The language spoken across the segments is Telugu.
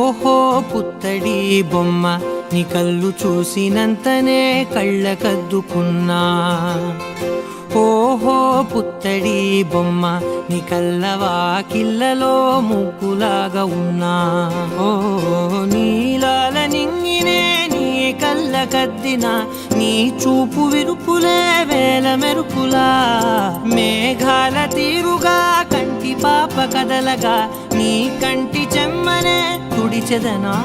ఓహో పుత్తడి బొమ్మ నీ కళ్ళు చూసినంతనే కళ్ళకద్దుకున్నా. ఓహో పుత్తడి బొమ్మ నీ కళ్ళవాకిళ్ళలో ముగ్గులాగా ఉన్నా. ఓ నీలాల నింగినే నీ కళ్ళకద్దిన నీ చూపు విరుపులే వేల మెరుపులా. మేఘాల తీరుగా కంటి పాప కదలగా నీ కంటి చెమ్మనే తుడిచెదనా.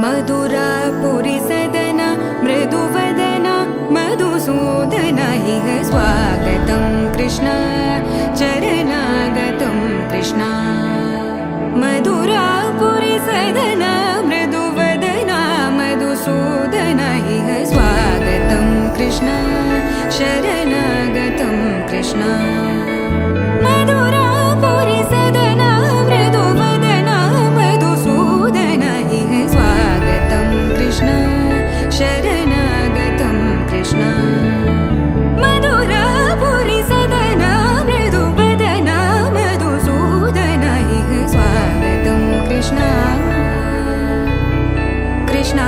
मधुरापुरी सदन मृदुवदन मधुसूदन इह स्वागतं कृष्ण चरणागतं कृष्ण मधुरापुरी सदन मृदुवदन मधुसूदन इह स्वागतं कृष्ण शरणागतं कृष्ण मधुरापुरी सदन मृदुवदन मधुसूदन इह स्वागतं कृष्ण शरणागतं कृष्ण मधुरापुरी सदन मृदुवदन मधुसूदन इह स्वागतं कृष्ण कृष्ण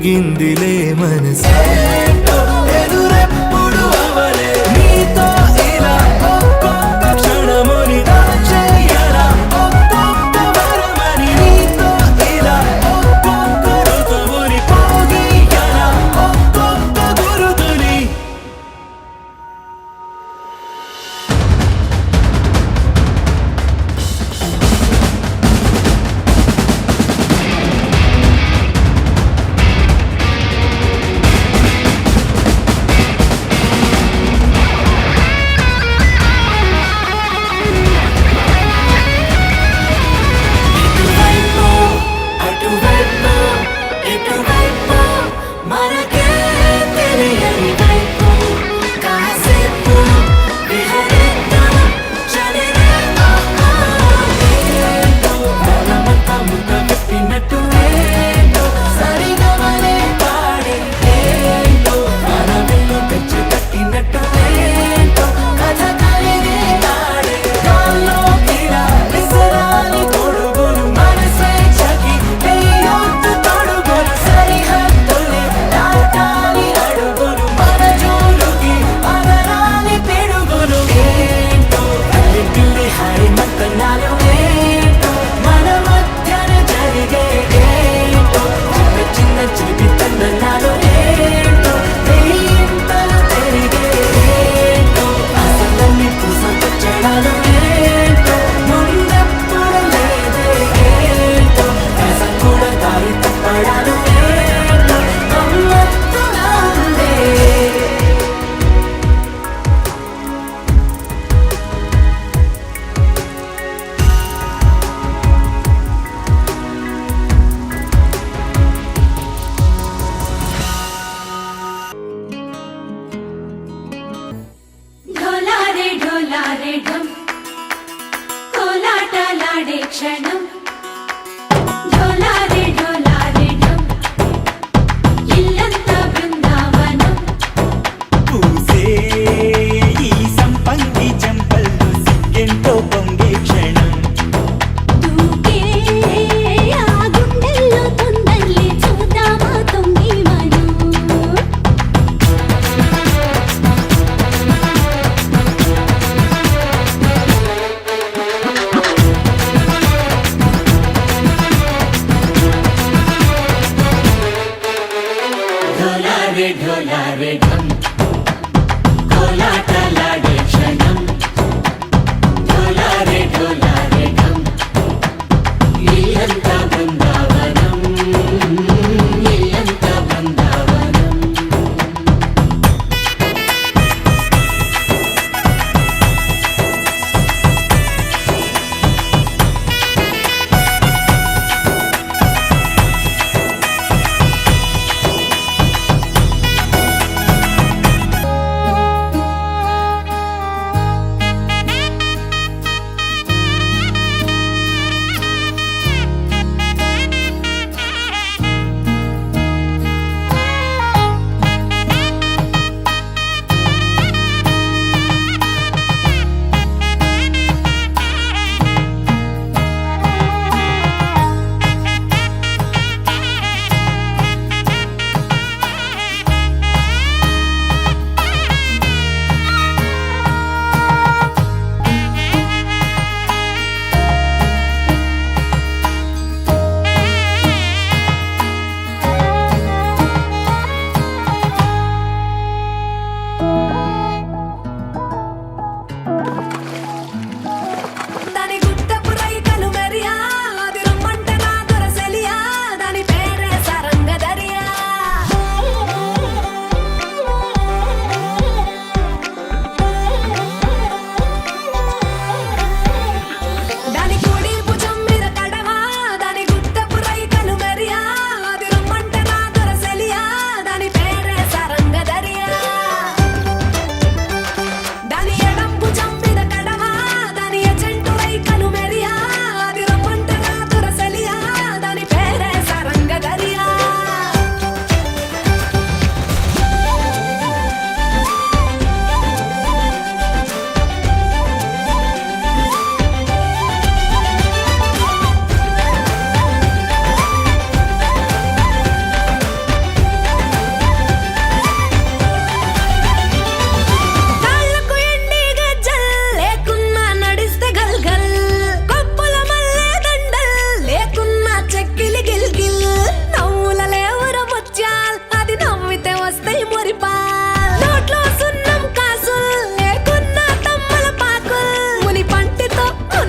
అడిగిందిలే మనసే ఎదురెప్పుడు అవలే నీతో ఇలా ఒక్కొక్క క్షణముని దాచేయరా ఒక్కొక్క వరమని నీతో ఇలా ఒక్కొక్క ఋతువుని పోగీయరా ఒక్కొక్క గురుతుని ఇటువైపు అటువైపు ఇటువైపు మనకే తెలియని వైపు కాసేపు విహరిద్దాం చలిరేమో ఏంటో మనమంతా ముద్ద పెట్టినట్టు ఏంటో సరిగమనే పాడే ఏంటో మన వెళ్ళు తెచ్చి కట్టినట్టు ఏంటో కథ కలిగే నాడే గాల్లో ఇలా విసరాని తొడుగులు మనసే చకి వేయొద్దు తొడుగులు సరిహద్దులే దాటాలి అడుగులు మన జోలుకి అగరాని పిడుగులు ఏంటో అల్లిపిల్లి హాయి మత్తనాలు ఏంటో మన మధ్యన జరిగే ఏంటో చిన్న చిన్న చిలిపి తందనాలు ఏంటో వెయ్యింతలు పెరిగే ఏంటో అసలన్నీ పూసకొచ్చడాలు ఏంటో ముందెప్పుడు లేదే ఏంటో కసం కూడా దారి తప్పడాలు ఏంటో గమ్మత్తుగా ఉందే ढोला रे ढम कोलाटलाडे क्षणं ढोला रे ढम इल्लंत बृंदावनं పూసే ఈ సంపంగి చెంపల్లో సిగ్గెంతో పొంగే క్షణం దూకే ఆ గుండెల్లో తొందరలే చూద్దామా తొంగి మనం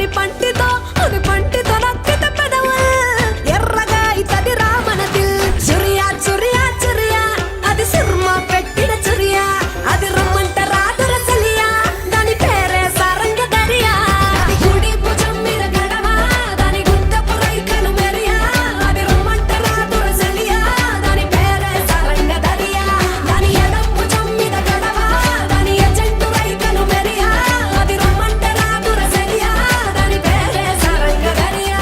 అని పంటితో నొక్కిత పెదవుల్ ఎర్రగా ఇతది రామనదిల్ చురియా చురియా చురియా అది సిర్మా పెట్టిన చురియా అది రమ్మంట రాదుర సలియా దాని పేరే సారంగ దరియా అది గుడి భుజం మీద గడవా దాని గుండపు రైకలు మెరియా అది రమ్మంట రాదుర సలియా దాని పేరే సారంగ దరియా దాని ఎడం భుజం మీద గడవా దాని ఎజెంటు రైకలు మెరియా అది రమ్మంట రాదుర సలియా దాని పేరే సారంగ దరియా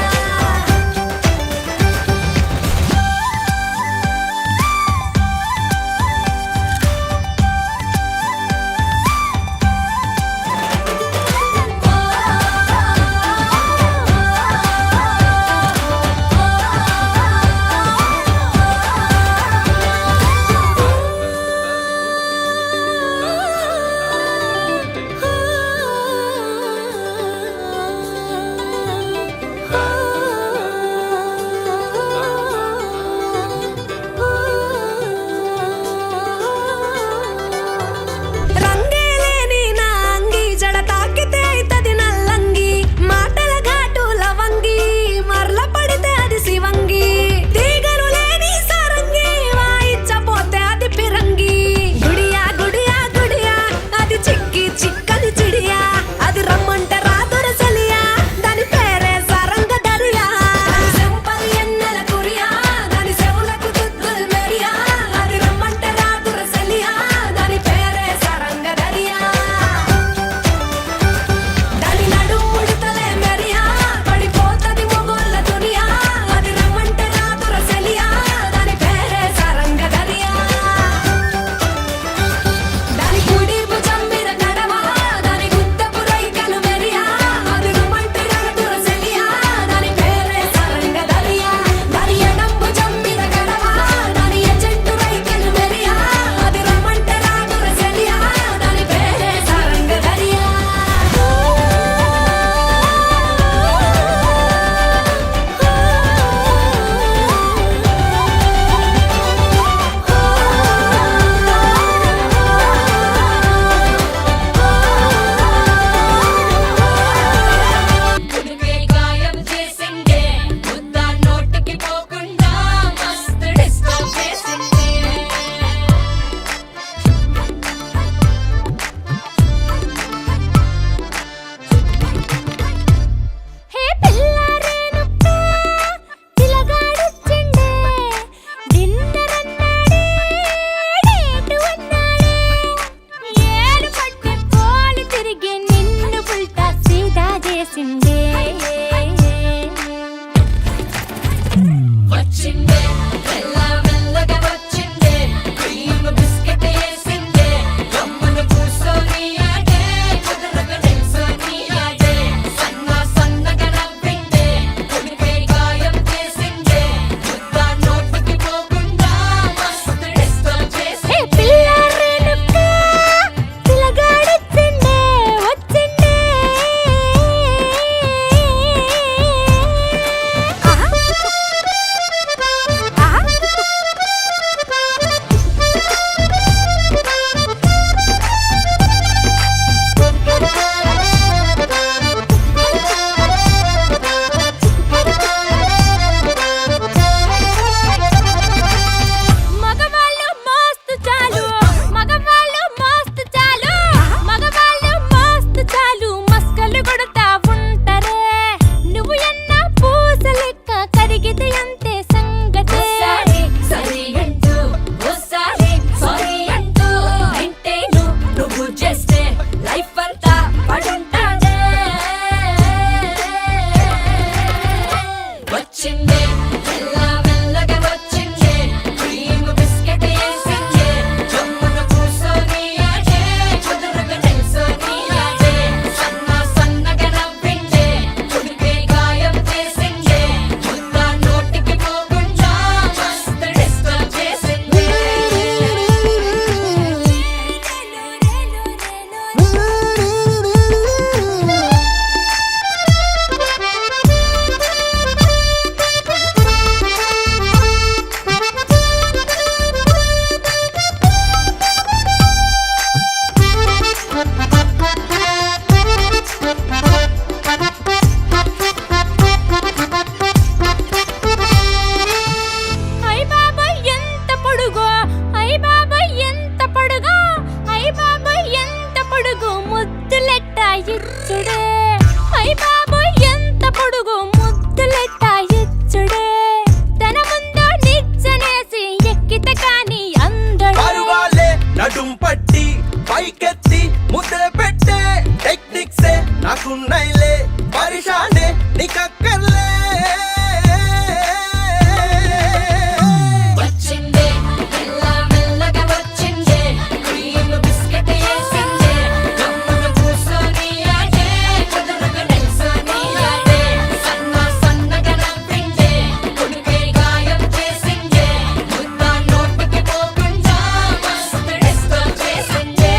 రంగేలేని నా అంగి జడ తాకితే అయితది నల్లంగి మాటల ఘాటు లవంగి మరల పడితే అది శివంగి తీగలు లేని సారంగి వాయిచ్చపోతే అది పిరంగి గుడియా గుడియా గుడియా అది చిక్కి చిక్కని చిడియా అది రమ్మంట రాదుర సలియా దాని పేరే సారంగ దరియా దాని సెంపల్ ఎన్నెల కురియా దాని సెవులకు దుద్దుల్ మెరియా అది రమ్మంట రాదుర సలియా దాని పేరే సారంగ దరియా దాని నడుము ముడతలే మెరియా పడిపోతది మొగోళ్ళ దునియా అది రమ్మంట రాదుర సలియా దాని పేరే సారంగ దరియా దాని కుడి భుజం మీద గడవా దాని గుత్తపు రైకలు మెరియా అది రమ్మంట రాదుర సలియా దాని పేరే సారంగ దరియా దాని ఎడం భుజం మీద గడవా దాని ఎజెంటు రైకలు మెరియా అది రమ్మంట రాదుర సలియా దాని పేరే సారంగ దరియా గుడిపే గాయం చేసిందే ముద్ద నోటికి పోకుండా మస్తు డిస్టర్బ్ చేసిందే హే పిల్లారేనుక్క పిలగాడొచ్చిండే డిన్నర్ అన్నాడే డేటు అన్నాడే ఏడు పట్టి పోలు తిరిగి నిన్ను పుల్టా సీదా చేసిండే వచ్చిండే మెల్ల మెల్లగా వచ్చిండే క్రీమ్ బిస్కెట్ వేసిందే గమ్మున కూర్చొని ఆడే కుదరగా నిల్చొని ఆడే సన్నగా నవ్విందే గుడిపే గాయం చేసిందే ముద్ద నోటికి పోకుండా మస్తు డిస్టర్బ్ చేసిందే పిల్లారేనుక్క పిలగాడొచ్చిండే వచ్చిండే నీకక్కర్లే వచ్చిందే మెల్ల మెల్లగా వచ్చిందే క్రీమ్ బిస్కెట్ వేసిందే గమ్మున కూర్చొని ఆడే కుదురుగా నిల్చొని ఆడే సన్నగా నవ్విందే కొడుకే గాయం చేసిందే ముద్ద నోటికి పోకుండా మస్తు డిస్కో చేసిందే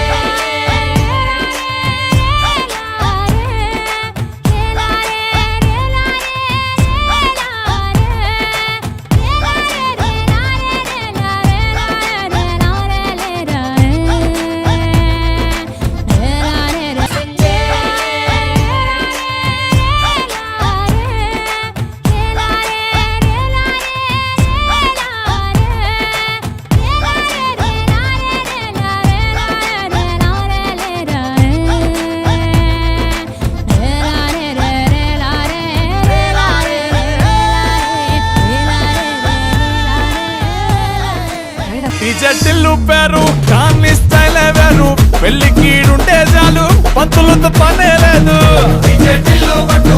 టిల్లు పేరు కాన్ని స్టైల్ వేరు పెళ్లి కీడుంటే చాలు పంతులతో పనే లేదు డీజే టిల్లు కొట్టు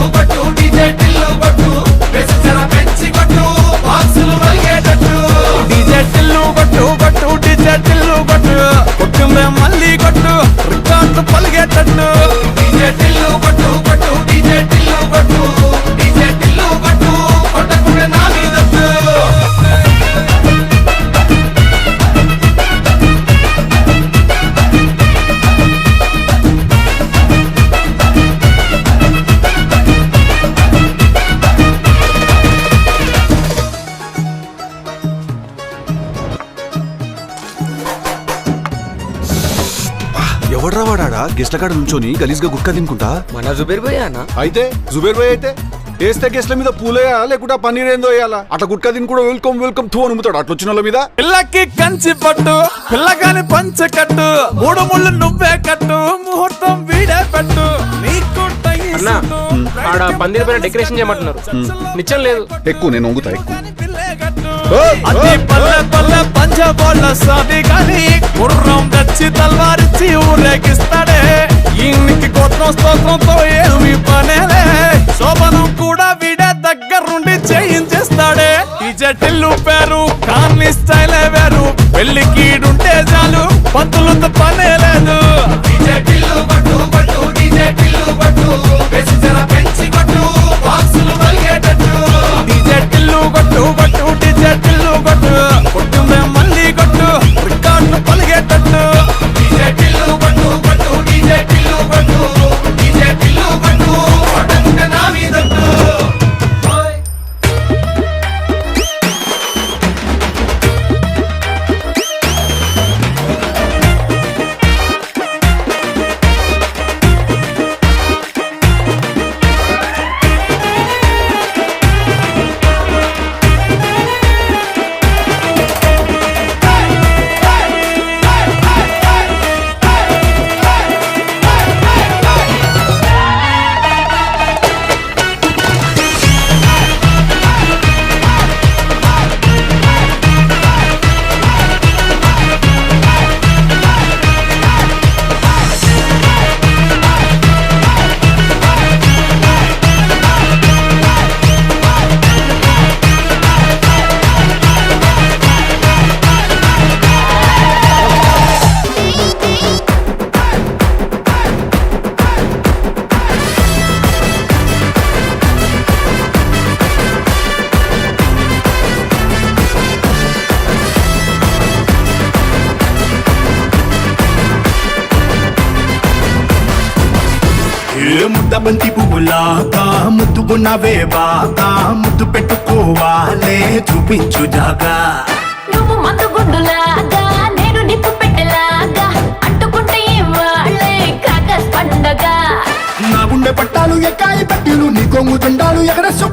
డీజే టిల్లు కొట్టు కొట్టిందే మళ్ళీ కొట్టు రికార్డు పలిగేటట్టు డీజే టిల్లు కొట్టు డీజే టిల్లు కొట్టు డీజే టిల్లు కొట్టు కొట్టకుండా నా మీదట్టు ఎవడ్రా వాడా గెస్ట్ల కాడ నుంచొని గలీజ్గా గుట్కా తినుకుంటా మన జుబేర్ భయ్య అన్న అయితే జుబేర్ భాయ్ అయితే వేస్తే గెస్ట్ల మీద పూలేయా లేకుంటే పన్నీర్ ఏందో వేయాలా అట్లా గుట్కా తిని కూడా వెల్కమ్ వెల్కమ్ తూ అనుముతాడు అట్లా వచ్చిన వాళ్ళ మీద పిల్లకి కంచి పట్టు పిల్లగాని పంచ కట్టు మూడు ముళ్ళు నువ్వే కట్టు ముహూర్తం వీడే పెట్టు నీకు అన్న ఆడ పందిరి పైన డెకరేషన్ చేయమంటున్నారు నిచ్చం లేదు ఎక్కువ నేను వంగుతా ఎక్కువ అది పల్లె పల్లె పంచబోళ్ళ సాది గాని గుర్రం తెచ్చి తల్వారిచ్చి ఊరేగిస్తాడే ఈయనకి గోత్రం స్తోత్రంతో ఏమి పనేలే శోభనం కూడా వీడే దగ్గరుండి చేయించేస్తాడే ఈ జటిల్లు పేరు కాన్ని స్టైల్ వేరు పెళ్లి కీడుంటే చాలు పంతులతో పనే లేదు డీజే టిల్లు కొట్టు డీజే టిల్లు కొట్టు కొట్టిందే మళ్ళీ కొట్టు రికార్డు పలిగేటట్టు డీజే టిల్లు కొట్టు డీజే టిల్లు కొట్టు డీజే టిల్లు కొట్టు కొట్టకుండా నా మీదట్టు ముద్దబంతి పువ్వులాగా ముద్దుకున్నవే బాగా ముద్దు పెట్టుకోవాలే చూపించు జాగా నువ్వు మందు గుండులాగా నేను నిప్పు పెట్టెలాగా అంటుకుంటే వాళ్ళే కాకస్ పండగ నా గుండె పట్టాలు ఎక్కాయి పట్టీలు నీ కొంగు జెండాలు ఎగరసు